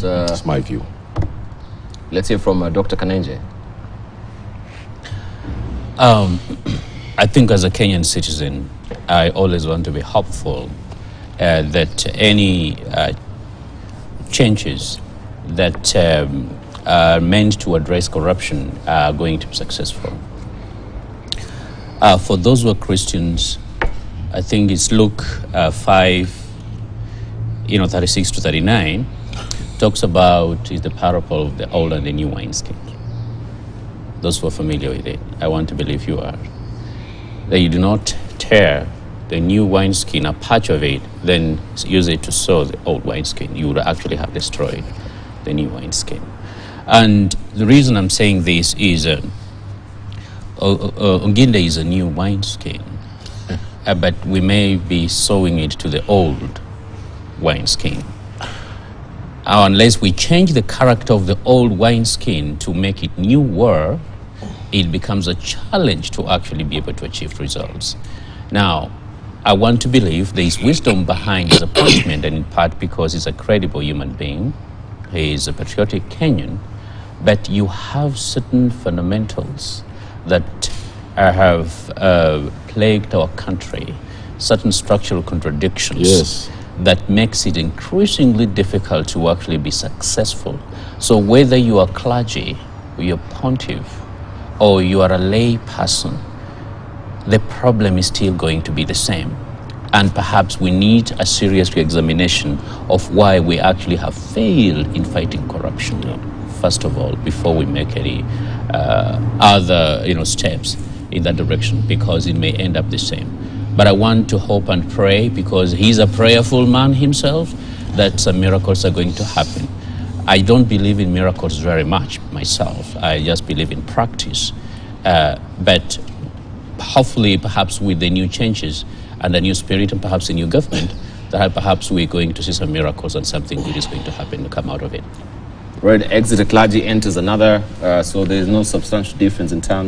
That's my view. Let's hear from Dr. Khannenje. I think as a Kenyan citizen, I always want to be hopeful that any changes that are meant to address corruption are going to be successful. For those who are Christians, I think it's Luke 5, 36 to 39, talks about the parable of the old and the new wineskin. Those who are familiar with it, I want to believe you are. That you do not tear the new wineskin, a patch of it, then use it to sew the old wineskin. You would actually have destroyed the new wineskin. And the reason I'm saying this is Onginde is a new wineskin, but we may be sewing it to the old wineskin. Unless we change the character of the old wineskin to make it newer, it becomes a challenge to actually be able to achieve results. Now, I want to believe there is wisdom behind his appointment, and in part because he's a credible human being, he is a patriotic Kenyan, but you have certain fundamentals that have plagued our country, certain structural contradictions. Yes. That makes it increasingly difficult to actually be successful. So whether you are clergy, or you're pontiff, or you are a lay person, the problem is still going to be the same. And perhaps we need a serious re-examination of why we actually have failed in fighting corruption, first of all, before we make any other steps in that direction, because it may end up the same. But I want to hope and pray, because he's a prayerful man himself, that some miracles are going to happen. I don't believe in miracles very much myself. I just believe in practice. But hopefully, perhaps with the new changes and the new spirit and perhaps the new government, that perhaps we're going to see some miracles and something good is going to happen to come out of it. Right, exit a clergy, enters another, so there's no substantial difference in terms